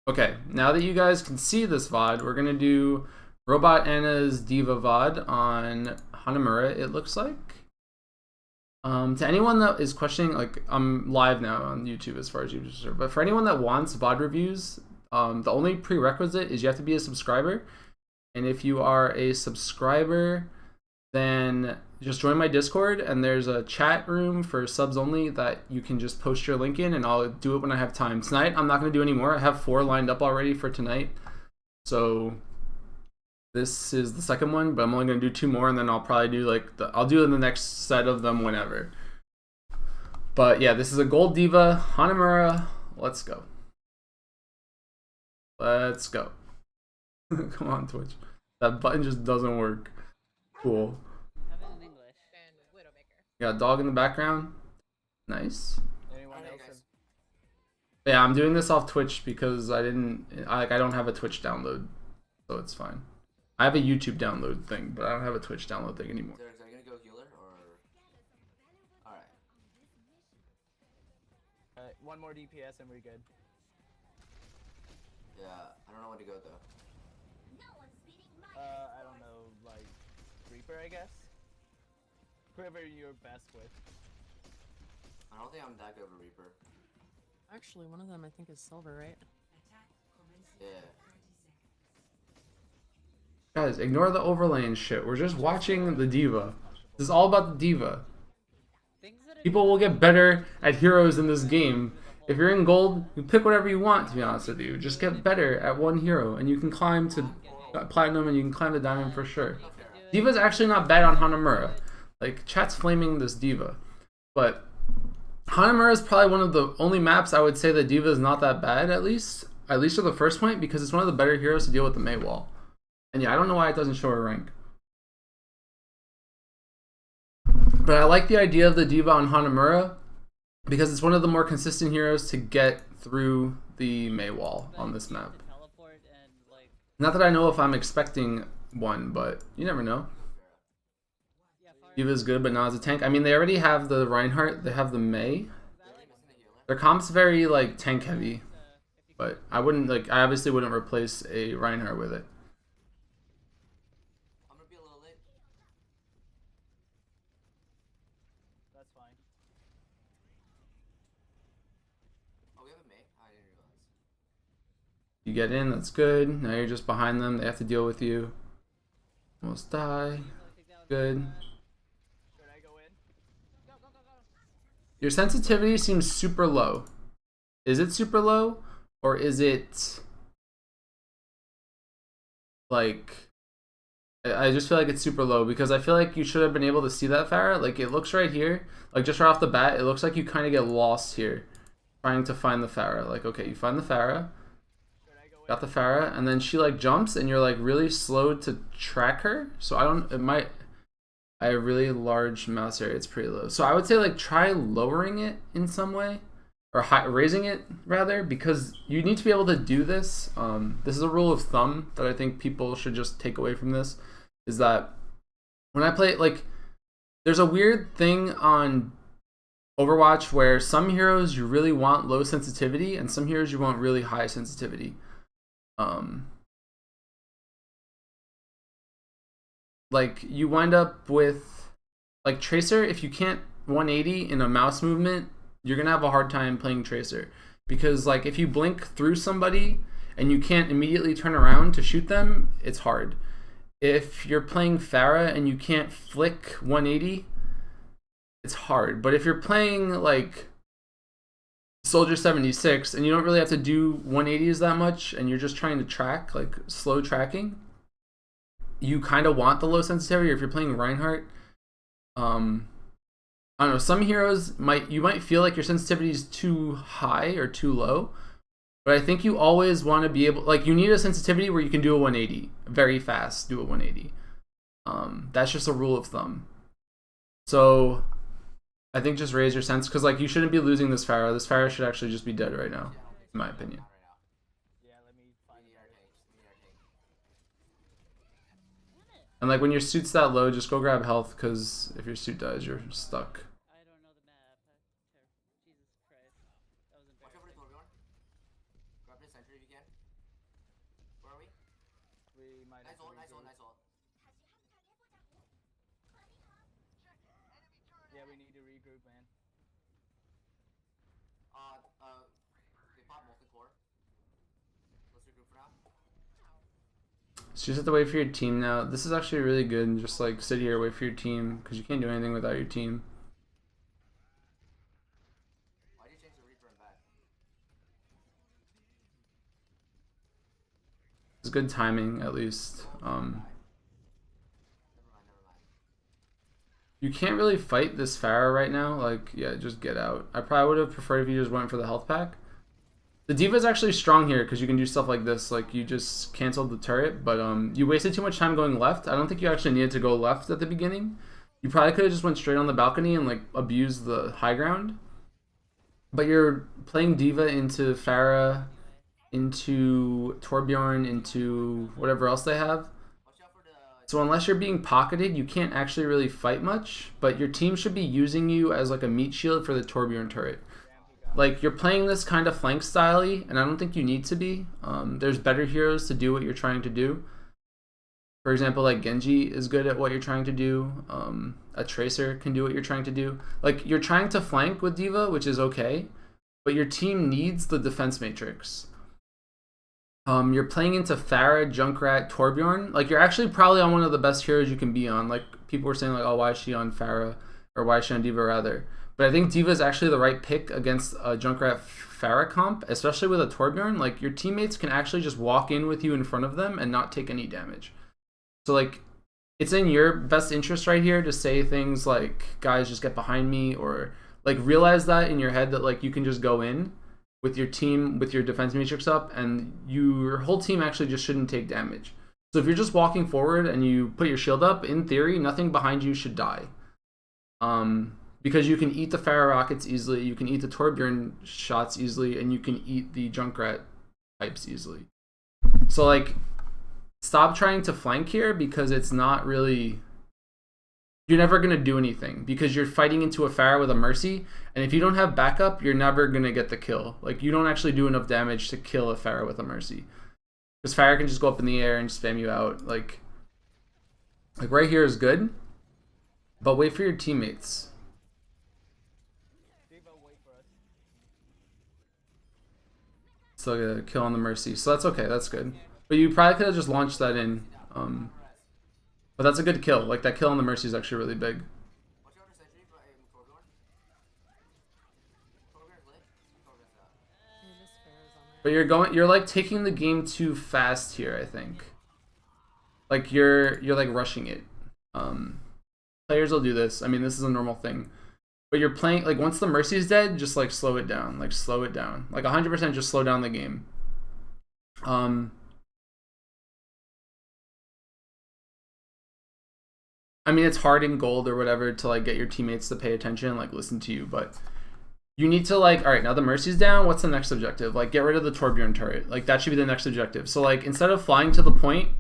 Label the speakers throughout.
Speaker 1: Okay, now that you guys can see this VOD, we're gonna do RobotAnna's Diva VOD on Hanamura, it looks like. To anyone that is questioning, like, I'm live now on YouTube as far as YouTube, but for anyone that wants VOD reviews, the only prerequisite is you have to be a subscriber. And if you are a subscriber, then just join my Discord, and there's a chat room for subs only that you can just post your link in, and I'll do it when I have time. Tonight, I'm not going to do any more. I have 4 lined up already for tonight. So this is the second one, but I'm only going to do 2 more, and then I'll probably do I'll do the next set of them whenever. But yeah, this is a Gold Diva, Hanamura. Let's go. Let's go. Come on, Twitch. That button just doesn't work. Cool. Got a dog in the background. Nice. Yeah, I'm doing this off Twitch because I don't have a Twitch download, so it's fine. I have a YouTube download thing, but I don't have a Twitch download thing anymore.
Speaker 2: Are you gonna go healer or? Alright.
Speaker 3: One more DPS and we're good.
Speaker 2: Yeah, I don't know when to go though.
Speaker 3: I don't know, like Reaper, I guess. Whoever you're best with.
Speaker 2: I don't think I'm that good of a Reaper.
Speaker 4: Actually, one of them I think is silver, right?
Speaker 2: Yeah.
Speaker 1: Guys, ignore the overlay and shit. We're just watching the Diva. This is all about the Diva. People will get better at heroes in this game. If you're in gold, you pick whatever you want, to be honest with you. Just get better at one hero, and you can climb to platinum, and you can climb to diamond for sure. Diva's actually not bad on Hanamura. Like, chat's flaming this Diva. But Hanamura is probably one of the only maps I would say that Diva is not that bad, at least for the first point, because it's one of the better heroes to deal with the Mei wall. And yeah, I don't know why it doesn't show her rank. But I like the idea of the Diva on Hanamura because it's one of the more consistent heroes to get through the Mei wall on this map. Not that I know if I'm expecting one, but you never know. Diva's good, but not as a tank. I mean, they already have the Reinhardt, they have the Mei. Their comp's very like tank heavy, but I obviously wouldn't replace a Reinhardt with it.
Speaker 2: I'm gonna be a little late.
Speaker 3: That's fine.
Speaker 2: Oh, we have a Mei? I didn't realize.
Speaker 1: You get in, that's good. Now you're just behind them. They have to deal with you. Almost die. Good.
Speaker 3: Should I go in?
Speaker 1: Your sensitivity seems super low. Is it super low? Or is it like... I just feel like it's super low because I feel like you should have been able to see that Pharah. Like, it looks right here. Like, just right off the bat, it looks like you kind of get lost here trying to find the Pharah. Like, okay, you find the Pharah. Got the Pharah, and then she like jumps, and you're like really slow to track her. So I have really large mouse area. It's pretty low. So I would say like try lowering it in some way, or raising it rather, because you need to be able to do this. This is a rule of thumb that I think people should just take away from this, is that when I play, like, there's a weird thing on Overwatch where some heroes you really want low sensitivity, and some heroes you want really high sensitivity. Like, you wind up with like Tracer. If you can't 180 in a mouse movement, you're gonna have a hard time playing Tracer, because like if you blink through somebody and you can't immediately turn around to shoot them, it's hard. If you're playing Pharah and you can't flick 180, it's hard. But if you're playing like Soldier 76 and you don't really have to do 180s that much, and you're just trying to track, like slow tracking, you kind of want the low sensitivity. Or if you're playing Reinhardt, I don't know, some heroes you might feel like your sensitivity is too high or too low, but I think you always want to be able, like, you need a sensitivity where you can do a 180 very fast. Do a 180. That's just a rule of thumb. So I think just raise your sense, because like you shouldn't be losing this Pharah. This Pharah should actually just be dead right now, in my opinion.
Speaker 3: Yeah, let me find our tanks.
Speaker 1: And like when your suit's that low, just go grab health, because if your suit dies, you're stuck.
Speaker 4: I don't know the map. Jesus Christ. That was
Speaker 2: Watch over the
Speaker 4: embarrassing.
Speaker 2: door, Grab this sentry if you can. Where are we?
Speaker 3: We might
Speaker 2: Nice
Speaker 3: have to
Speaker 2: ult, nice ult,
Speaker 3: regroup.
Speaker 2: nice ult.
Speaker 3: Yeah, we need to regroup, man.
Speaker 2: They pop multi-core. Let's regroup for now.
Speaker 1: So you just have to wait for your team now. This is actually really good, and just like sit here, wait for your team, because you can't do anything without your team.
Speaker 2: Why'd you change the Reaper and back?
Speaker 1: It's good timing, at least.
Speaker 2: Never mind.
Speaker 1: You can't really fight this Pharah right now. Like, yeah, just get out. I probably would have preferred if you just went for the health pack. The D.Va is actually strong here because you can do stuff like this. Like, you just canceled the turret, but you wasted too much time going left. I don't think you actually needed to go left at the beginning. You probably could have just went straight on the balcony and like abused the high ground. But you're playing D.Va into Pharah, into Torbjorn, into whatever else they have.
Speaker 2: Watch out for the...
Speaker 1: So unless you're being pocketed, you can't actually really fight much, but your team should be using you as like a meat shield for the Torbjorn turret. Like, you're playing this kind of flank style-y, and I don't think you need to be. There's better heroes to do what you're trying to do. For example, like Genji is good at what you're trying to do. A Tracer can do what you're trying to do. Like, you're trying to flank with D.Va, which is okay, but your team needs the defense matrix. You're playing into Pharah, Junkrat, Torbjorn. Like, you're actually probably on one of the best heroes you can be on. Like, people were saying, like, oh, why is she on Pharah? Or why is she on D.Va, rather? But I think D.Va is actually the right pick against a Junkrat Pharah comp, especially with a Torbjorn. Like, your teammates can actually just walk in with you in front of them and not take any damage. So, like, it's in your best interest right here to say things like, guys, just get behind me, or, like, realize that in your head that, like, you can just go in with your team, with your defense matrix up, and your whole team actually just shouldn't take damage. So if you're just walking forward and you put your shield up, in theory, nothing behind you should die. Because you can eat the Pharah rockets easily, you can eat the Torbjorn shots easily, and you can eat the Junkrat pipes easily. So, like, stop trying to flank here because it's not really... You're never going to do anything because you're fighting into a Pharah with a Mercy, and if you don't have backup, you're never going to get the kill. Like, you don't actually do enough damage to kill a Pharah with a Mercy. Because Pharah can just go up in the air and spam you out. Like right here is good, but wait for your teammates. Still get a kill on the Mercy, so that's okay, that's good. But you probably could have just launched that in. But that's a good kill. Like, that kill on the Mercy is actually really big.
Speaker 2: Watch out for sentry by Torbjorn. Torbjorn's lit. Torbjorn's out.
Speaker 4: Yeah, this Pharah's on there.
Speaker 1: But you're like taking the game too fast here, I think. Like, you're like rushing it. Players will do this. I mean, this is a normal thing. But you're playing, like, once the Mercy's dead, just like slow it down. Like, slow it down. Like 100% just slow down the game. I mean, it's hard in gold or whatever to like get your teammates to pay attention and like listen to you, but you need to like, all right, now the Mercy's down, what's the next objective? Like, get rid of the Torbjorn turret. Like, that should be the next objective. So like, instead of flying to the point,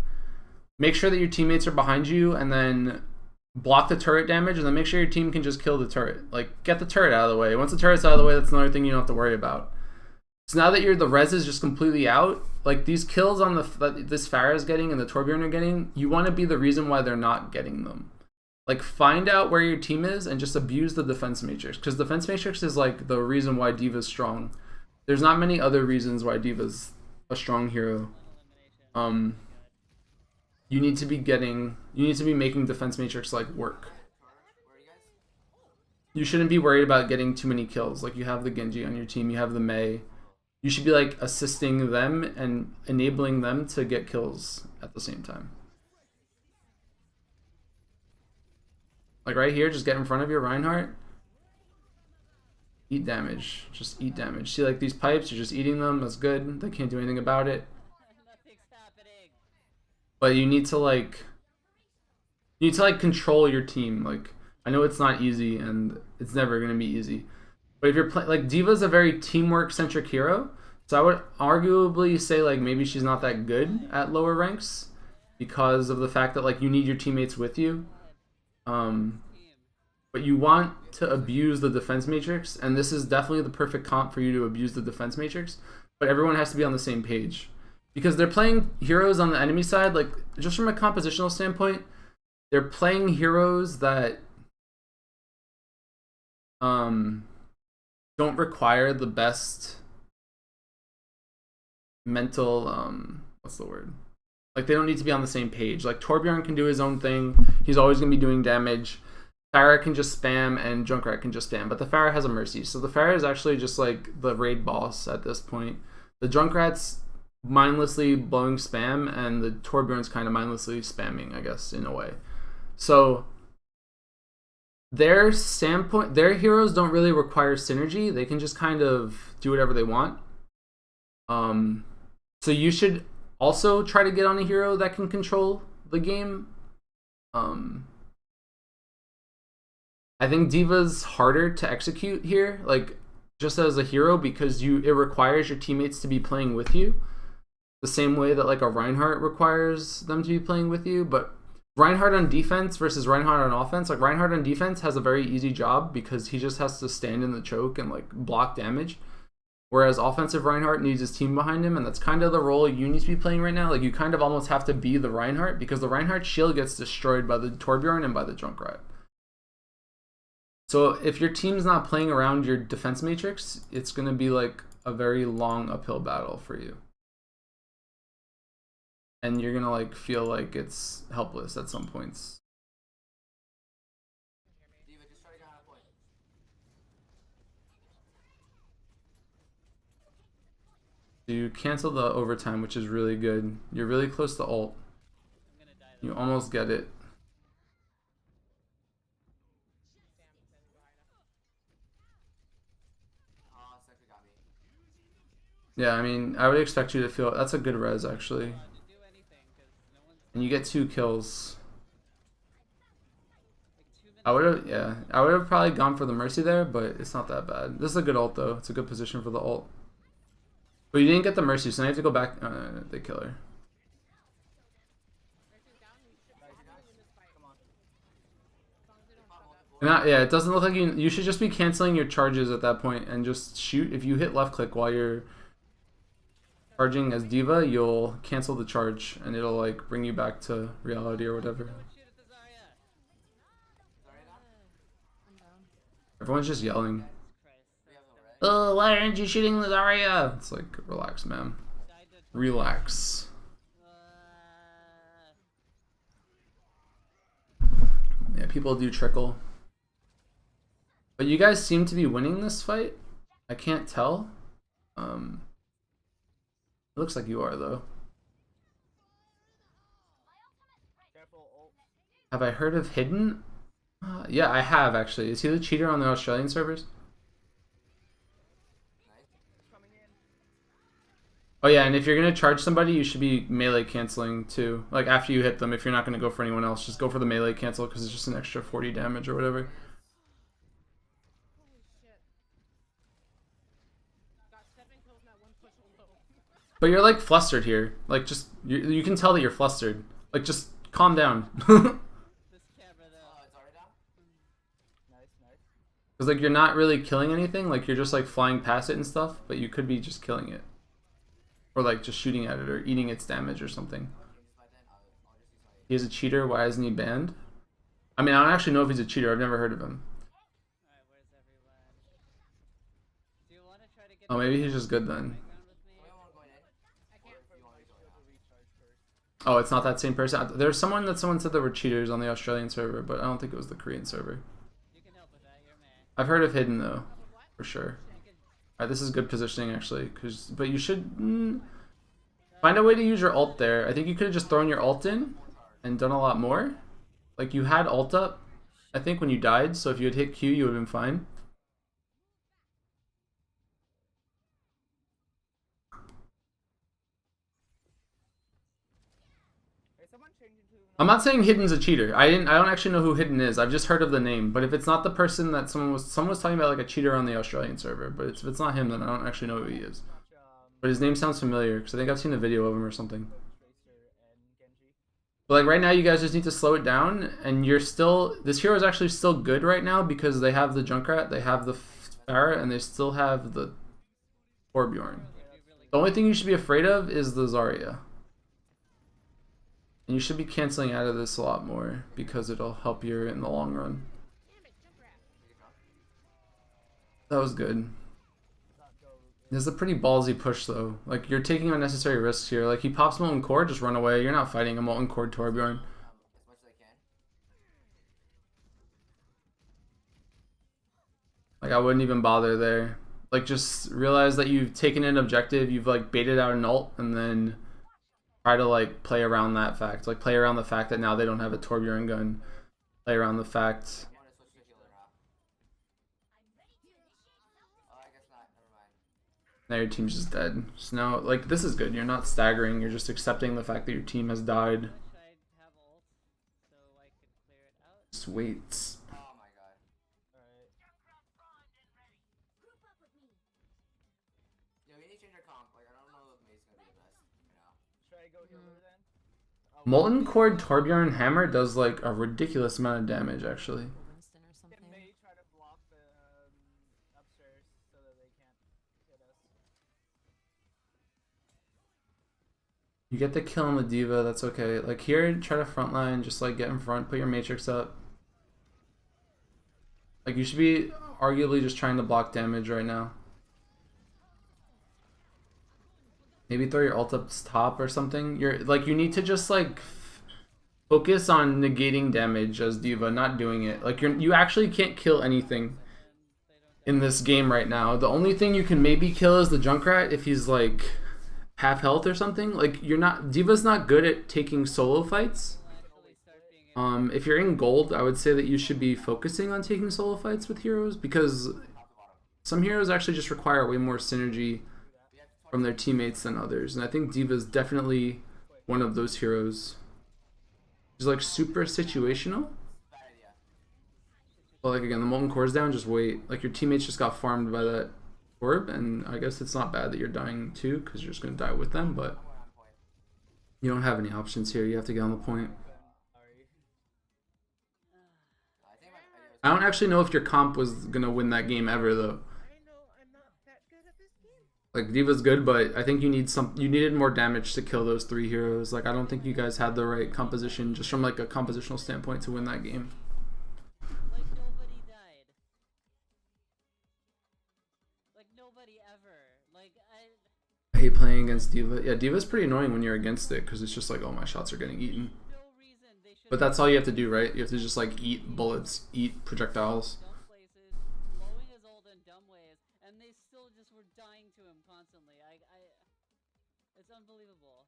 Speaker 1: make sure that your teammates are behind you and then block the turret damage, and then make sure your team can just kill the turret. Like, get the turret out of the way. Once the turret's out of the way, that's another thing you don't have to worry about. So now that the res is just completely out, like, these kills on this Pharah is getting and the Torbjorn are getting, you want to be the reason why they're not getting them. Like, find out where your team is and just abuse the defense matrix, because defense matrix is like the reason why D.Va's strong. There's not many other reasons why D.Va's a strong hero. You need to be making defense matrix like work.
Speaker 2: Where are you guys?
Speaker 1: You shouldn't be worried about getting too many kills. Like, you have the Genji on your team, you have the Mei. You should be like assisting them and enabling them to get kills at the same time. Like right here, just get in front of your Reinhardt. Eat damage. Just eat damage. See, like, these pipes, you're just eating them. That's good. They can't do anything about it.
Speaker 5: Nothing's happening.
Speaker 1: But you need to like control your team. Like, I know it's not easy and it's never gonna be easy. But if you're playing, like, D.Va's a very teamwork centric hero, so I would arguably say like maybe she's not that good at lower ranks because of the fact that like you need your teammates with you. But you want to abuse the defense matrix, and this is definitely the perfect comp for you to abuse the defense matrix. but everyone has to be on the same page. Because they're playing heroes on the enemy side, like, just from a compositional standpoint, they're playing heroes that don't require the best mental, what's the word? Like, they don't need to be on the same page. Like, Torbjorn can do his own thing. He's always going to be doing damage. Pharah can just spam, and Junkrat can just spam. But the Pharah has a Mercy. So the Pharah is actually just, like, the raid boss at this point. The Junkrat's mindlessly blowing spam, and the Torbjorn's kind of mindlessly spamming, I guess, in a way. So their heroes don't really require synergy. They can just kind of do whatever they want. So you should also try to get on a hero that can control the game. I think D.Va's harder to execute here, like, just as a hero, because it requires your teammates to be playing with you the same way that, like, a Reinhardt requires them to be playing with you. But Reinhardt on defense versus Reinhardt on offense, like, Reinhardt on defense has a very easy job because he just has to stand in the choke and, like, block damage. Whereas offensive Reinhardt needs his team behind him, and that's kind of the role you need to be playing right now. Like, you kind of almost have to be the Reinhardt, because the Reinhardt shield gets destroyed by the Torbjorn and by the Junkrat. So if your team's not playing around your defense matrix, it's going to be like a very long uphill battle for you. And you're going to, like, feel like it's helpless at some points.
Speaker 2: D.Va, just try to get on a point.
Speaker 1: You cancel the overtime, which is really good. You're really close to ult. You almost get it.
Speaker 2: Oh, Sector got me.
Speaker 1: Yeah, I mean, I would expect you to feel... That's a good res, actually. And you get 2 kills. I would have probably gone for the Mercy there, but it's not that bad. This is a good ult, though. It's a good position for the ult. But you didn't get the Mercy, so now you have to go back. They kill her. Yeah, it doesn't look like you should just be canceling your charges at that point and just shoot. If you hit left click while you're charging as D.Va, you'll cancel the charge and it'll, like, bring you back to reality or whatever. Everyone's just yelling. Oh, why aren't you shooting the Zarya? It's like, relax, man. Relax. Yeah, people do trickle. But you guys seem to be winning this fight. I can't tell. It looks like you are, though. Have I heard of Hidden? Yeah, I have, actually. Is he the cheater on the Australian servers? Oh yeah, and if you're gonna charge somebody, you should be melee canceling too. Like, after you hit them, if you're not gonna go for anyone else, just go for the melee cancel because it's just an extra 40 damage or whatever. But you're, like, flustered here. Like, just you can tell that you're flustered. Like, just calm down. Because, like, you're not really killing anything. Like, you're just, like, flying past it and stuff, but you could be just killing it. Or, like, just shooting at it or eating its damage or something. He's a cheater. Why isn't he banned? I mean, I don't actually know if he's a cheater. I've never heard of him. Oh, maybe he's just good then. Oh, it's not that same person. There's someone said there were cheaters on the Australian server, but I don't think it was the Korean server. I've heard of Hidden, though, for sure. Alright, this is good positioning, actually. But you should find a way to use your ult there. I think you could have just thrown your ult in and done a lot more. Like, you had ult up, I think, when you died, so if you had hit Q, you would have been fine. I'm not saying Hidden's a cheater. I don't actually know who Hidden is. I've just heard of the name. But if it's not the person that someone was talking about, like a cheater on the Australian server. But if it's not him, then I don't actually know who he is. But his name sounds familiar because I think I've seen a video of him or something. But, like, right now, you guys just need to slow it down, and this hero is actually still good right now because they have the Junkrat, they have the Pharah, and they still have the Torbjorn. The only thing you should be afraid of is the Zarya. And you should be canceling out of this a lot more because it'll help you in the long run. That was good. This is a pretty ballsy push though. Like you're taking unnecessary risks here. Like he pops Molten Core, just run away. You're not fighting a Molten Core Torbjorn.
Speaker 2: As much as I can.
Speaker 1: Like I wouldn't even bother there. Like just realize that you've taken an objective, you've like baited out an ult, and then try to like play around that fact. Like play around the fact that now they don't have a Torbjorn gun. Play around the fact.
Speaker 2: I'm gonna switch to healer now. Oh, I guess not. Never mind.
Speaker 1: Now your team's just dead. So now, like, this is good. You're not staggering. You're just accepting the fact that your team has died.
Speaker 5: Wish I'd have ult so I could clear it out.
Speaker 1: Just wait.
Speaker 2: Oh my god.
Speaker 3: Alright.
Speaker 2: Yeah, we need to change our comp. Like, I don't know if May's gonna be the best right now.
Speaker 3: Should I go healer then?
Speaker 1: Molten Core Torbjorn Hammer does, like, a ridiculous amount of damage, actually.
Speaker 4: Winston or something.
Speaker 3: Can May try to block the upstairs so that they can't hit us?
Speaker 1: You get the kill on the Diva, that's okay. Like, here, try to frontline, just, like, get in front, put your Matrix up. Like, you should be arguably just trying to block damage right now. Maybe throw your ult up top or something. You're like you need to just like focus on negating damage as Diva, not doing it. Like you actually can't kill anything in this game right now. The only thing you can maybe kill is the Junkrat if he's like half health or something. Like Diva's not good at taking solo fights. If you're in gold, I would say that you should be focusing on taking solo fights with heroes because some heroes actually just require way more synergy from their teammates than others, and I think Diva's definitely one of those heroes. She's like super situational.
Speaker 2: Bad idea.
Speaker 1: But like again, the Molten Core's down, just wait. Like your teammates just got farmed by that orb, and I guess it's not bad that you're dying too, because you're just gonna die with them, but
Speaker 2: We're on point.
Speaker 1: you don't have any options here. You have to get on the point.
Speaker 3: Sorry.
Speaker 2: I think my idea was
Speaker 1: I don't actually know if your comp was gonna win that game ever though. Like Diva's good, but I think you needed more damage to kill those three heroes. Like I don't think you guys had the right composition just from like a compositional standpoint to win that game.
Speaker 5: Like nobody died. Like nobody ever. Like
Speaker 1: I hate playing against Diva. Yeah, Diva's pretty annoying when you're against it because it's just like, oh, my shots are getting eaten.
Speaker 5: no reason they should.
Speaker 1: But that's all you have to do, right? You have to just like eat bullets, eat projectiles.
Speaker 5: Dumb places, blowing his ult in dumb ways, and they still just were dying to him constantly. It's unbelievable.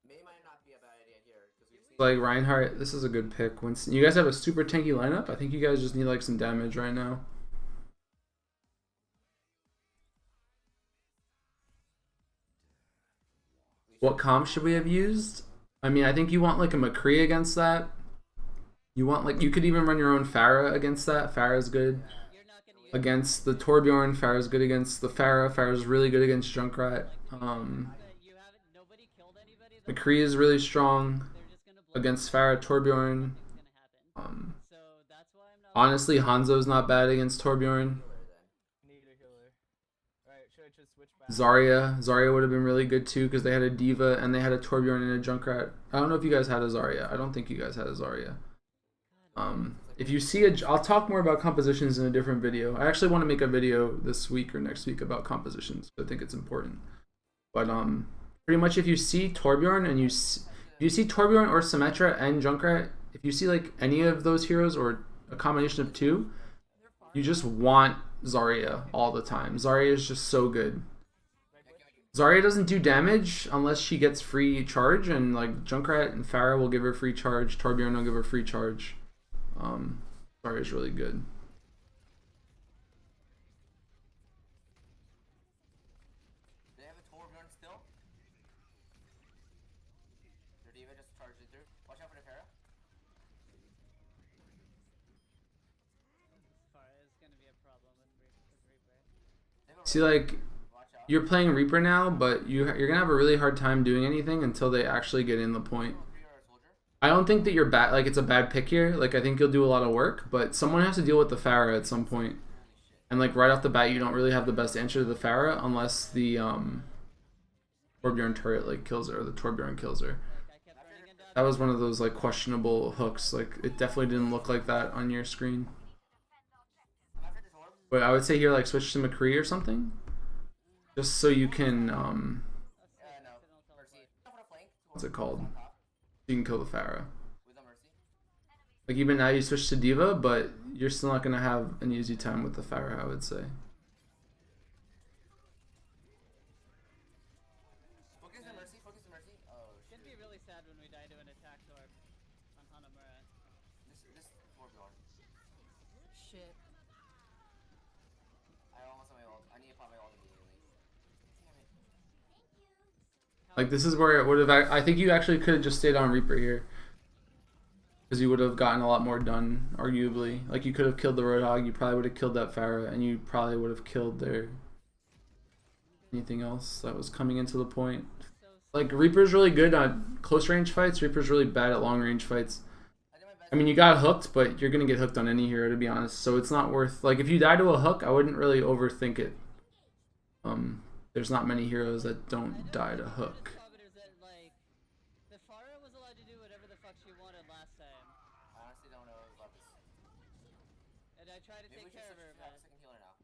Speaker 2: May might not be a bad idea here because we've seen.
Speaker 1: Like Reinhardt, this is a good pick. Winston, you guys have a super tanky lineup. I think you guys just need like some damage right now. What comp should we have used? I mean, I think you want like a McCree against that. You want like you could even run your own Pharah against that. Pharah's good
Speaker 5: You're not gonna use
Speaker 1: against the Torbjorn. Pharah's good against the Pharah. Pharah's really good against Junkrat.
Speaker 5: but you haven't. Nobody killed anybody. Though.
Speaker 1: McCree is really strong
Speaker 5: They're just gonna blow
Speaker 1: against Pharah, Torbjorn.
Speaker 5: Nothing's gonna happen. So that's why I'm not.
Speaker 1: Honestly, Hanzo's not bad against Torbjorn.
Speaker 3: Need a healer. Alright, should I just switch back?
Speaker 1: Zarya would have been really good too because they had a Diva and they had a Torbjorn and a Junkrat. I don't know if you guys had a Zarya. I don't think you guys had a Zarya. If you see I'll talk more about compositions in a different video. I actually want to make a video this week or next week about compositions. I think it's important. But pretty much if you see Torbjorn and you see Torbjorn or Symmetra and Junkrat, if you see like any of those heroes or a combination of two, you just want Zarya all the time. Zarya is just so good. Zarya doesn't do damage unless she gets free charge, and like Junkrat and Pharah will give her free charge. Torbjorn will give her free charge. Zarya is really good.
Speaker 2: Do they have a Torbjorn still? Their Diva just charged it through. Watch out for the Pharah.
Speaker 5: It's gonna be a problem with Reaper.
Speaker 2: They have a
Speaker 1: See, like
Speaker 2: Watch out.
Speaker 1: you're playing Reaper now, but you're gonna have a really hard time doing anything until they actually get in the point.
Speaker 2: Reaper or a soldier?
Speaker 1: I don't think that you're bad. Like it's a bad pick here. Like I think you'll do a lot of work, but someone has to deal with the Pharah at some point.
Speaker 2: Holy shit.
Speaker 1: And like right off the bat, you don't really have the best answer to the Pharah unless the Torbjorn turret like kills her, or the Torbjorn kills her.
Speaker 5: Like, I kept running into
Speaker 1: That was one of those like questionable hooks. Like it definitely didn't look like that on your screen.
Speaker 2: I'm after the Torb.
Speaker 1: But I would say here like switch to McCree or something, just so you can
Speaker 2: No.
Speaker 5: accidental
Speaker 2: Mercy.
Speaker 5: teleport.
Speaker 2: Go for the flank.
Speaker 1: what's it called?
Speaker 2: On top.
Speaker 1: You can kill the Pharah.
Speaker 2: With a Mercy.
Speaker 1: Like even now you switch to Diva, but you're still not gonna have an easy time with the Pharah, I would say.
Speaker 2: Focus the Mercy. Focus the Mercy. Oh
Speaker 5: It's gonna
Speaker 2: shit.
Speaker 5: be really sad when we die to an attack torp on Hanamura.
Speaker 2: This Torbjorn.
Speaker 4: Shit.
Speaker 2: I almost have my ult. I need to pop my ult immediately. Damn it.
Speaker 1: Like this is where it would have. I think you actually could have just stayed on Reaper here, because you would have gotten a lot more done, arguably. Like you could have killed the Roadhog, you probably would have killed that Pharah, and you probably would have killed their anything else that was coming into the point.
Speaker 5: So
Speaker 1: Like Reaper's really good on close range fights. Reaper's really bad at long range fights.
Speaker 2: I did my best.
Speaker 1: I mean, you got hooked, but you're gonna get hooked on any hero, to be honest. So it's not worth. Like if you die to a hook, I wouldn't really overthink it. There's not many heroes that don't die to hook.
Speaker 5: Is that like the Pharah was allowed to do whatever the fuck she wanted last time,
Speaker 2: I honestly don't know about this.
Speaker 5: and I tried to
Speaker 2: Maybe we
Speaker 5: take
Speaker 2: should
Speaker 5: care of her,
Speaker 2: switch to have
Speaker 5: but
Speaker 2: a second healer now.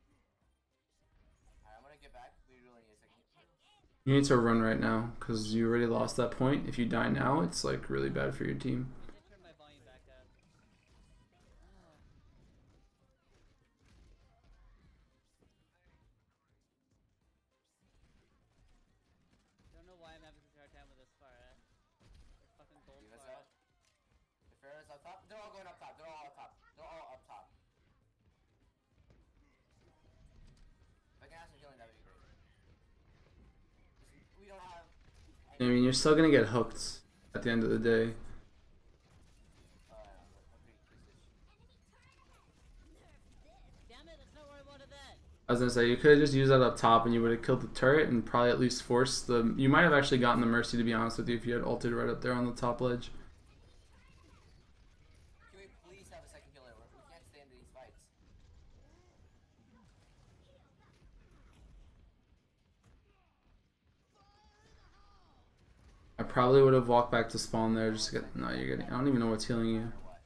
Speaker 2: Alright, I'm gonna get back. We really need a second healer.
Speaker 1: You need to run right now because you already lost that point. If you die now, it's like really bad for your team.
Speaker 5: I did turn my volume back up. Don't know why I'm having such a hard time with this Pharah. This fucking gold
Speaker 2: Leave us
Speaker 5: Pharah.
Speaker 2: out. The Pharaoh's up top. They're all going up top. They're all up top. They're all up top. If I can have some healing, that would be great. We don't have.
Speaker 1: I mean, you're still gonna get hooked at the end of the day.
Speaker 5: Damn it, that's not where I wanted that.
Speaker 1: I was gonna say you could have just used that up top, and you would have killed the turret, and probably at least forced the. You might have actually gotten the Mercy, to be honest with you, if you had ulted right up there on the top ledge.
Speaker 2: Can we please have a second healer? We can't stay into these fights.
Speaker 1: I probably would have walked back to spawn there just to get. No, you're getting. I don't even know what's healing you.
Speaker 2: Or what?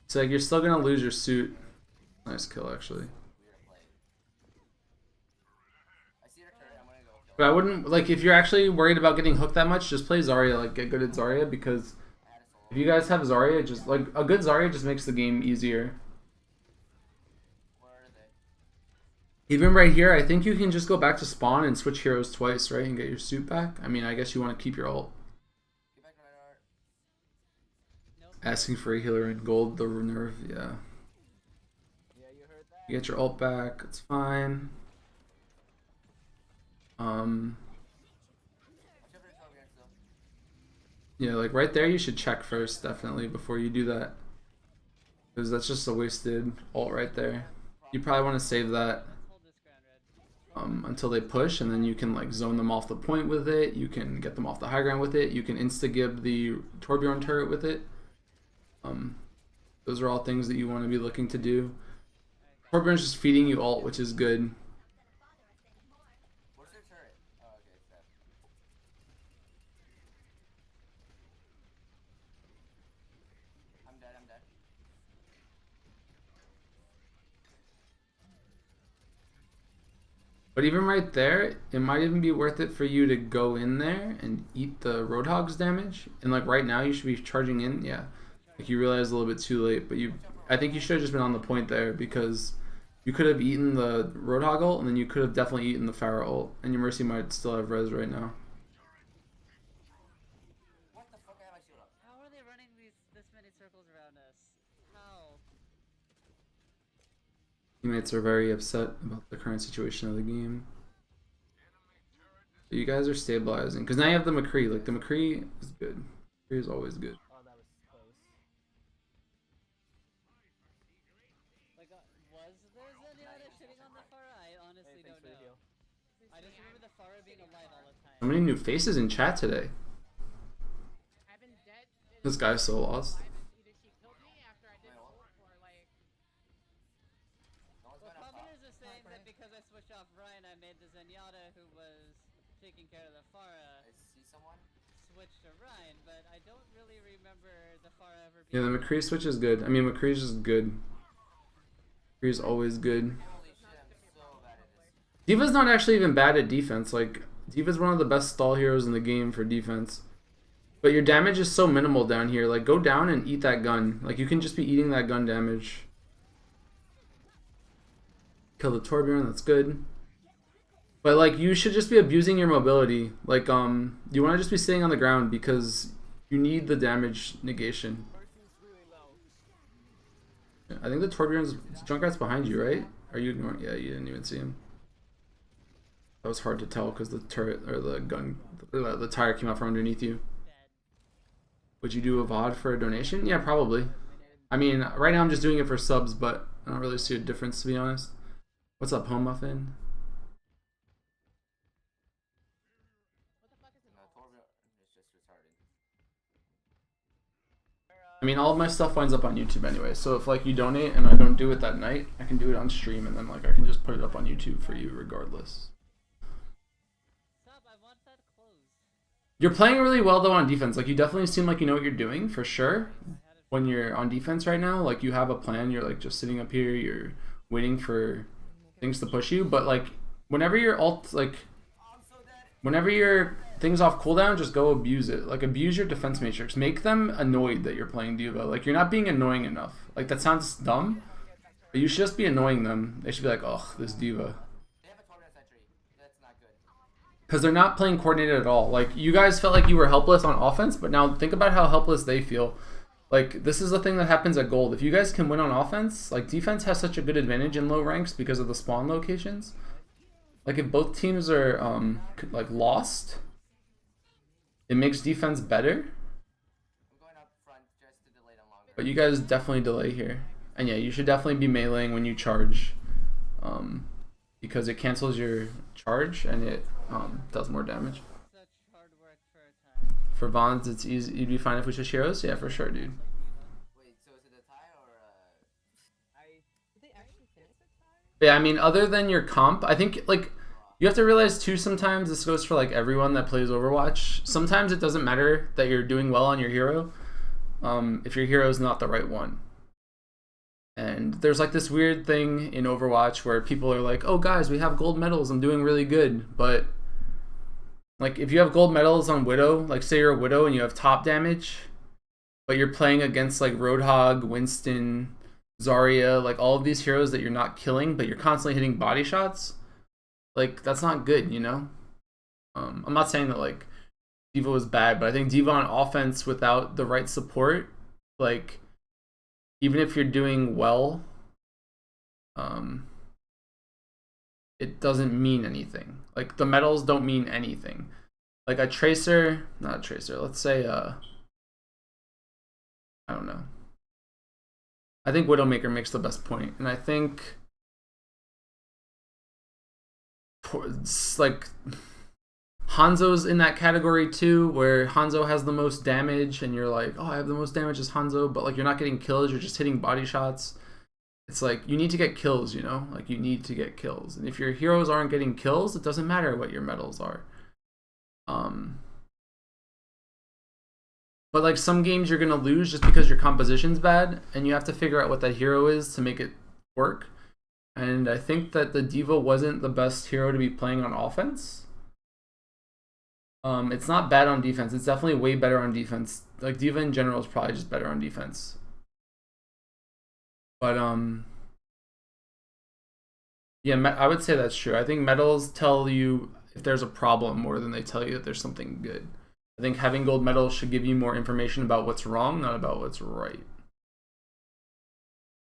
Speaker 1: It's like you're still gonna lose your suit. Nice kill, actually.
Speaker 2: Weird play. I see her turret. I'm gonna go kill
Speaker 1: But I wouldn't like if you're actually worried about getting hooked that much. Just play Zarya. Like get good at Zarya because
Speaker 2: her. I had a solo.
Speaker 1: if you guys have Zarya, just like a good Zarya just makes the game easier.
Speaker 2: Where are they?
Speaker 1: Even right here, I think you can just go back to spawn and switch heroes twice, right, and get your suit back. I mean, I guess you want to keep your ult.
Speaker 2: Get back to Reinhardt.
Speaker 5: Nope.
Speaker 1: Asking for a healer in gold, the nerve, yeah.
Speaker 3: Yeah, you heard that.
Speaker 1: You get your ult back, it's fine.
Speaker 2: Watch out for the Torbjorn still.
Speaker 1: Yeah, like right there, you should check first, definitely, before you do that. Because that's just a wasted ult right there. You probably want to save that
Speaker 5: Hold this ground red.
Speaker 1: until they push, and then you can like zone them off the point with it. You can get them off the high ground with it. You can insta-gib the Torbjorn turret with it. Those are all things that you want to be looking to do. Torbjorn's just feeding you ult, which is good.
Speaker 2: Where's their turret? Oh, okay, it's dead. I'm dead. I'm dead.
Speaker 1: But even right there, it might even be worth it for you to go in there and eat the Roadhog's damage. And like right now, you should be charging in. Yeah, like you realize a little bit too late, but I think you should have just been on the point there because you could have eaten the Roadhog ult, and then you could have definitely eaten the Pharah ult, and your Mercy might still have res right now.
Speaker 2: What the fuck? I have my shield up.
Speaker 5: How are they running this many circles around us? How?
Speaker 1: Teammates are very upset about the current situation of the game. But you guys are stabilizing because now you have the McCree. Like the McCree is good. McCree is always good.
Speaker 3: Oh, that was close.
Speaker 5: Like, was there Zenyatta shitting on the Pharah? I honestly
Speaker 3: Hey, thanks
Speaker 5: don't
Speaker 3: for the
Speaker 5: know.
Speaker 3: heal.
Speaker 5: I just remember the Pharah being alive all the time.
Speaker 1: How many new faces in chat today?
Speaker 4: I've been dead.
Speaker 1: This guy's so lost.
Speaker 4: Either she killed me after I did
Speaker 5: Zenyatta, who was taking care of the Pharah,
Speaker 2: I see someone.
Speaker 5: switched to Ryan, but I don't really remember the Pharah ever
Speaker 1: Yeah,
Speaker 5: being.
Speaker 1: the McCree switch is good. I mean, McCree's just good. McCree's always good.
Speaker 2: Holy shit, I'm so bad at this.
Speaker 1: D.Va's not actually even bad at defense. Like, D.Va's one of the best stall heroes in the game for defense. But your damage is so minimal down here. Like, go down and eat that gun. Like, you can just be eating that gun damage. Kill the Torbjorn, that's good. But, like, you should just be abusing your mobility. Like, you want to just be sitting on the ground because you need the damage negation.
Speaker 3: Mercy's really low.
Speaker 1: I think the Torbjorn's Junkrat's behind you, right? Are you ignoring? Yeah, you didn't even see him. That was hard to tell because the turret or the gun, the tire came out from underneath you. Would you do a VOD for a donation? Yeah, probably. I mean, right now I'm just doing it for subs, but I don't really see a difference, to be honest. What's up, Home Muffin?
Speaker 2: No, Torbjorn is just retarded.
Speaker 1: I mean, all of my stuff winds up on YouTube anyway, so if like you donate and I don't do it that night, I can do it on stream and then like I can just put it up on YouTube for you regardless.
Speaker 5: Stop, I want that closed.
Speaker 1: You're playing really well though on defense. Like you definitely seem like you know what you're doing for sure. When you're on defense right now, like you have a plan, you're like just sitting up here, you're waiting for things to push you, but like whenever your ult, like whenever your things off cooldown, just go abuse it. Like abuse your defense matrix. Make them annoyed that you're playing D.Va. Like you're not being annoying enough. Like that sounds dumb, but you should just be annoying them. They should be like, oh, this D.Va.
Speaker 2: They have a Torbjorn sentry. That's not good.
Speaker 1: Because they're not playing coordinated at all. Like you guys felt like you were helpless on offense, but now think about how helpless they feel. Like this is the thing that happens at gold. If you guys can win on offense, like defense has such a good advantage in low ranks because of the spawn locations. Like if both teams are like lost, it makes defense better.
Speaker 2: I'm going up front just to delay them longer.
Speaker 1: But you guys definitely delay here. And yeah, you should definitely be meleeing when you charge. Because it cancels your charge and it does more damage.
Speaker 5: Such hard work for a time.
Speaker 1: For Vods, it's easy. You'd be fine if we switch heroes? Yeah, for sure, dude.
Speaker 2: Wait, so is it a tie or
Speaker 4: Did they actually finish it?
Speaker 1: Yeah, I mean, other than your comp, I think, like, you have to realize, too, sometimes, this goes for, like, everyone that plays Overwatch. Sometimes it doesn't matter that you're doing well on your hero if your hero is not the right one. And there's, like, this weird thing in Overwatch where people are like, oh, guys, we have gold medals, I'm doing really good. But, like, if you have gold medals on Widow, like, say you're a Widow and you have top damage, but you're playing against, like, Roadhog, Winston, Zarya, like, all of these heroes that you're not killing, but you're constantly hitting body shots, like, that's not good, you know? I'm not saying that, like, D.Va was bad, but I think D.Va on offense without the right support, like, even if you're doing well, it doesn't mean anything. Like, the medals don't mean anything. Like, a Tracer, not a Tracer, let's say, I don't know. I think Widowmaker makes the best point, and I think like Hanzo's in that category too, where Hanzo has the most damage and you're like, oh, I have the most damage as Hanzo, but like you're not getting kills, you're just hitting body shots. It's like you need to get kills, you know? Like you need to get kills. And if your heroes aren't getting kills, it doesn't matter what your medals are. But like some games you're gonna lose just because your composition's bad and you have to figure out what that hero is to make it work. And I think that the D.Va wasn't the best hero to be playing on offense. It's not bad on defense. It's definitely way better on defense. Like D.Va in general is probably just better on defense. But yeah, I would say that's true. I think medals tell you if there's a problem more than they tell you that there's something good. I think having gold medals should give you more information about what's wrong, not about what's right.